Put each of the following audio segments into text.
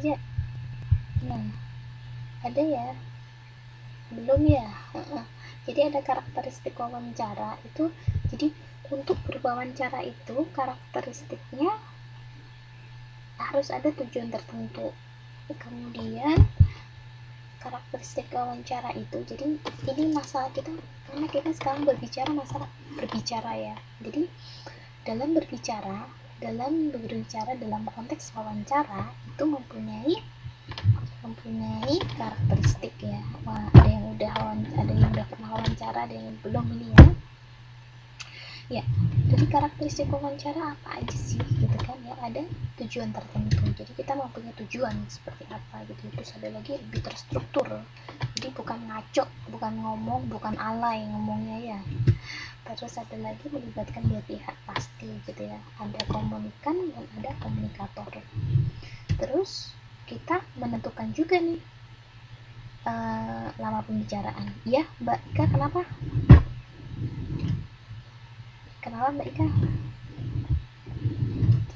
kerja? Nah, ada ya? Belum ya? Jadi ada karakteristik wawancara itu. Jadi untuk berwawancara itu karakteristiknya harus ada tujuan tertentu. Kemudian karakteristik wawancara itu, jadi ini masalah kita, karena kita sekarang berbicara masalah berbicara ya. Jadi dalam berbicara dalam konteks wawancara itu mempunyai karakteristik ya. Wah, ada yang udah pernah wawancara, ada yang belum ini ya. Ya, jadi karakteristik wawancara apa aja sih gitu kan ya, ada tujuan tertentu. Jadi kita mempunyai tujuan seperti apa gitu. Terus ada lagi lebih terstruktur. Jadi bukan ngaco, bukan ngomong, bukan alay ngomongnya ya. Terus ada lagi melibatkan dua pihak pasti gitu ya. Ada komunikan dan ada komunikator. Terus kita menentukan juga nih lama pembicaraan. Ya, Mbak Ika, kenapa? Kenapa Mbak Ika?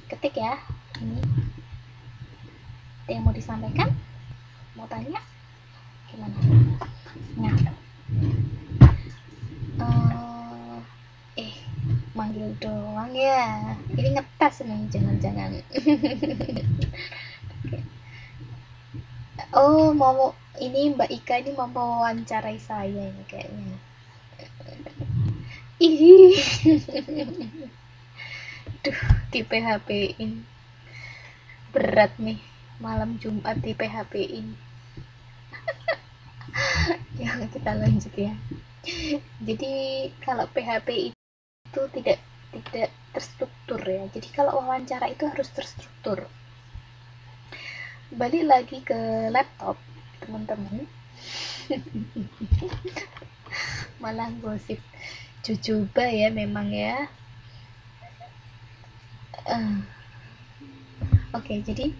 Ketik ya. Ini ada yang mau disampaikan? Mau tanya? Gimana? Nah, manggil doang ya. Ini ngetes nih, jangan-jangan. Oh, mau ini Mbak Ika ini mau mewawancarai saya ini kayaknya. Ih. Duh, di PHP-in. Berat nih, malam Jumat di PHP-in. Ya, kita lanjut ya. Jadi kalau PHP itu tidak terstruktur ya. Jadi kalau wawancara itu harus terstruktur. Balik lagi ke laptop, teman-teman. Malah gosip jujuba ya memang ya. Oke, jadi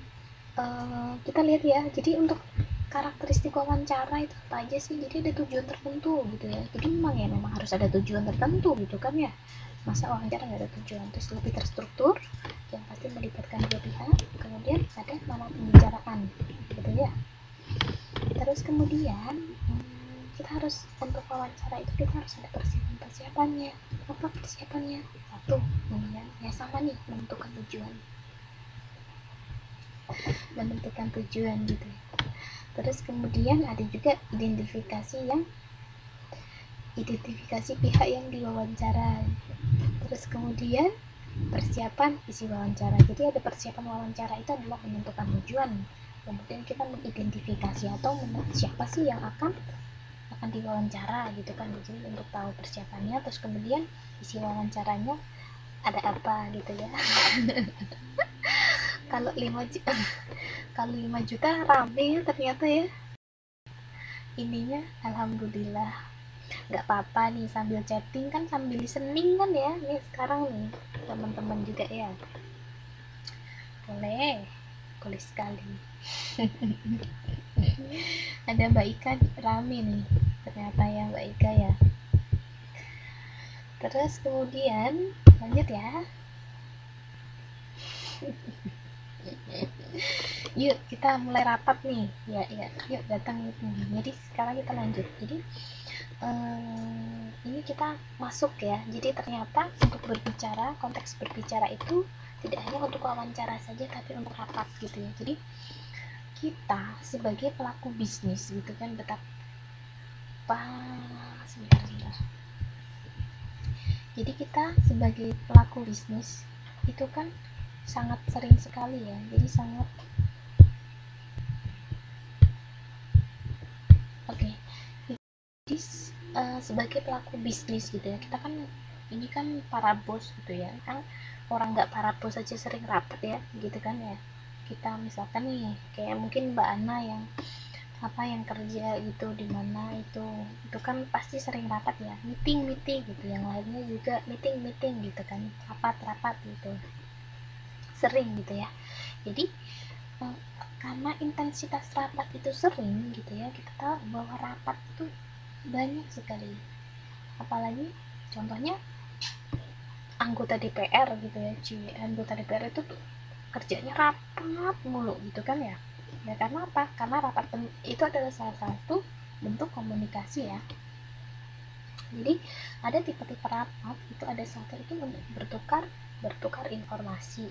kita lihat ya. Jadi untuk karakteristik wawancara itu apa aja sih? Jadi ada tujuan tertentu gitu ya. Jadi memang harus ada tujuan tertentu gitu kan ya. Masa wawancara nggak ada tujuan? Terus lebih terstruktur, yang pasti melibatkan dua pihak. Kemudian ada nama pembicaraan gitu ya. Terus kemudian kita harus, untuk wawancara itu kita harus ada persiapannya. Apa persiapannya? Satu, kemudian ya sama nih, menentukan tujuan gitu. Terus kemudian ada juga identifikasi pihak yang diwawancara. Terus kemudian persiapan isi wawancara. Jadi ada persiapan wawancara itu adalah menentukan tujuan. Kemudian kita mengidentifikasi atau siapa sih yang akan diwawancara gitu kan. Jadi untuk tahu persiapannya, terus kemudian isi wawancaranya ada apa gitu ya. Kalau 5 juta rame ya ternyata ya. Ininya alhamdulillah. Nggak apa-apa nih, sambil chatting kan sambil listening kan ya. Nih sekarang nih teman-teman juga ya. Boleh sekali. Ada Mbak Ika rame nih ternyata ya Mbak Ika ya. Terus kemudian lanjut ya. Yuk kita mulai rapat nih ya, yuk datang. Jadi sekarang kita lanjut. Jadi ini kita masuk ya. Jadi ternyata untuk berbicara, konteks berbicara itu tidak hanya untuk wawancara saja, tapi untuk rapat gitu ya. Jadi kita sebagai pelaku bisnis gitu kan, sebentar. Jadi kita sebagai pelaku bisnis itu kan sangat sering sekali ya. Jadi jadi sebagai pelaku bisnis gitu ya, kita kan ini kan para bos gitu ya kan. Orang nggak para bos aja sering rapat ya gitu kan ya. Kita misalkan nih kayak mungkin Mbak Ana yang kerja gitu di mana itu kan pasti sering rapat ya, meeting gitu. Yang lainnya juga meeting gitu kan, rapat gitu, sering gitu ya. Jadi karena intensitas rapat itu sering gitu ya, kita tahu bahwa rapat itu banyak sekali. Apalagi contohnya anggota DPR gitu ya. Anggota DPR itu tuh kerjanya rapat mulu gitu kan ya. Ya, karena apa? Karena rapat itu adalah salah satu bentuk komunikasi ya. Jadi ada tipe-tipe rapat, itu ada satu itu untuk bertukar informasi.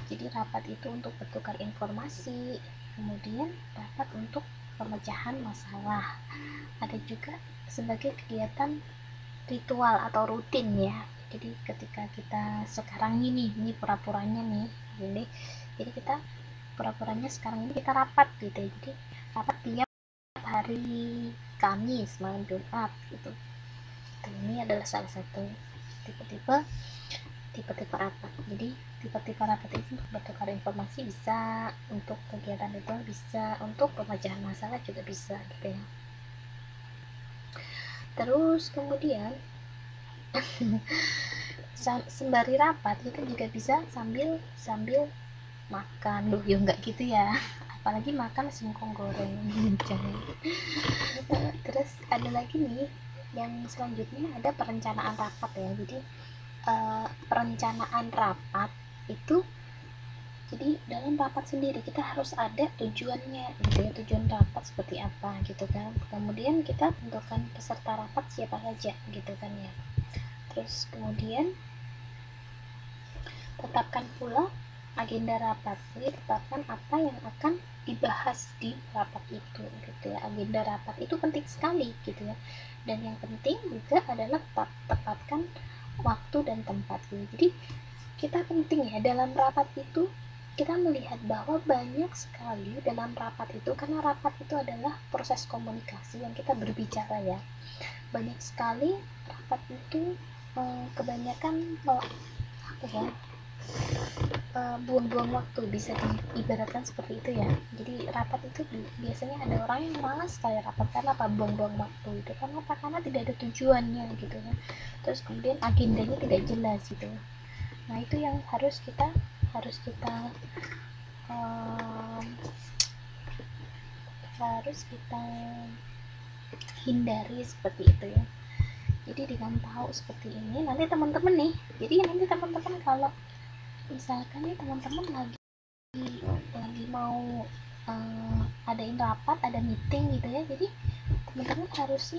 Jadi rapat itu untuk bertukar informasi, kemudian rapat untuk pemecahan masalah. Ada juga sebagai kegiatan ritual atau rutin ya. Jadi ketika kita sekarang ini pura-puranya nih, jadi kita pura-puranya sekarang ini kita rapat gitu ya. Jadi rapat tiap hari Kamis, malam Jumat gitu. Ini adalah salah satu tipe-tipe rapat. Jadi tipe-tipe rapat itu untuk bertukar informasi bisa, untuk kegiatan ritual bisa, untuk pemecahan masalah juga bisa gitu ya. Terus kemudian sembari rapat kita juga bisa sambil makan. Loh ya enggak gitu ya, apalagi makan singkong goreng. Jangan. Terus ada lagi nih yang selanjutnya, ada perencanaan rapat ya. Jadi perencanaan rapat itu, jadi dalam rapat sendiri kita harus ada tujuannya gitu ya, tujuan rapat seperti apa gitu kan. Kemudian kita tentukan peserta rapat siapa saja gitu kan ya. Terus kemudian tetapkan pula agenda rapat. Jadi tetapkan apa yang akan dibahas di rapat itu gitu ya. Agenda rapat itu penting sekali gitu ya. Dan yang penting juga adalah tepatkan waktu dan tempat gitu. Jadi kita penting ya dalam rapat itu kita melihat bahwa banyak sekali dalam rapat itu, karena rapat itu adalah proses komunikasi yang kita berbicara ya. Banyak sekali rapat itu kebanyakan buang-buang waktu, bisa diibaratkan seperti itu ya. Jadi rapat itu biasanya ada orang yang malas kayak rapat, karena apa? Buang-buang waktu itu karena apa? Karena tidak ada tujuannya gitu kan. Terus kemudian agendanya tidak jelas gitu. Nah itu yang harus kita um, hindari seperti itu ya. Jadi dengan tahu seperti ini, nanti teman-teman nih, jadi nanti teman-teman kalau misalkan nih teman-teman lagi mau adain rapat, ada meeting gitu ya, jadi teman-teman harus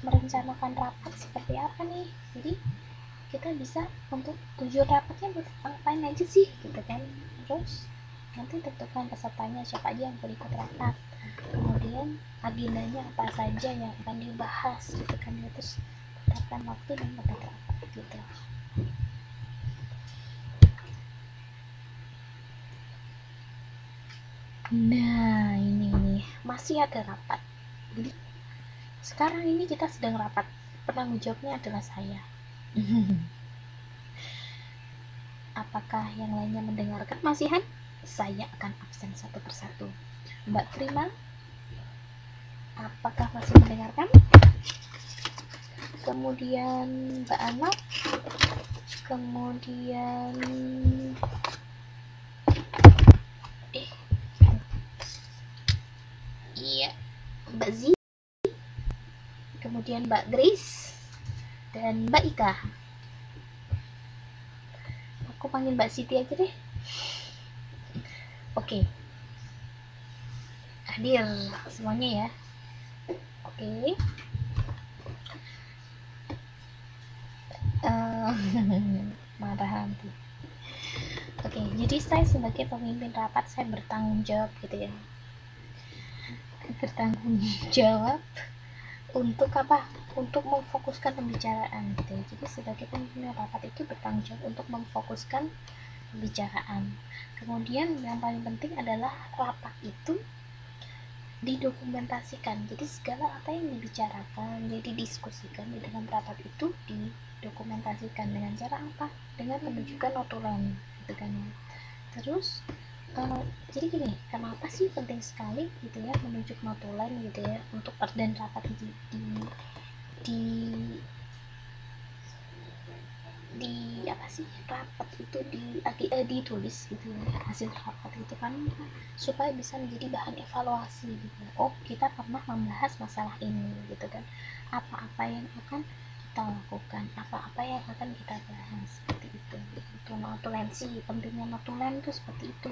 merencanakan rapat seperti apa nih. Jadi kita bisa untuk tujuan rapatnya buat ngapain aja sih gitu kan. Terus nanti tentukan pesertanya siapa aja yang mau ikut rapat, kemudian agendanya apa saja yang akan dibahas gitu kan. Terus tetapkan waktu dan tempat rapat gitu. Nah ini masih ada rapat. Jadi sekarang ini kita sedang rapat, penanggung jawabnya adalah saya. Apakah yang lainnya mendengarkan? Masihan? Saya akan absen satu persatu. Mbak Prima, apakah masih mendengarkan? Kemudian Mbak Ana, kemudian iya Mbak Zi, kemudian Mbak Grace dan Mbak Ika. Aku panggil Mbak Siti aja deh. Oke. Hadir semuanya ya. Oke. Marah nanti. Oke, jadi saya sebagai pemimpin rapat, saya bertanggung jawab gitu ya. Bertanggung jawab untuk apa? Untuk memfokuskan pembicaraan gitu ya. Jadi sebagai pemimpin rapat itu bertanggung jawab untuk memfokuskan pembicaraan. Kemudian yang paling penting adalah rapat itu didokumentasikan. Jadi segala apa yang dibicarakan, jadi didiskusikan di dalam rapat itu didokumentasikan dengan cara apa? Dengan menunjukkan notulen gitu kan. Terus jadi gini, kenapa sih penting sekali gitu ya menunjuk notulen gitu ya untuk dan rapat di apa sih, rapat itu ditulis gitu ya hasil rapat itu kan, supaya bisa menjadi bahan evaluasi gitu. Oh kita pernah membahas masalah ini gitu kan, apa-apa yang akan kita lakukan, apa-apa yang akan kita bahas seperti itu. Itu notulensi, pentingnya notulen itu seperti itu.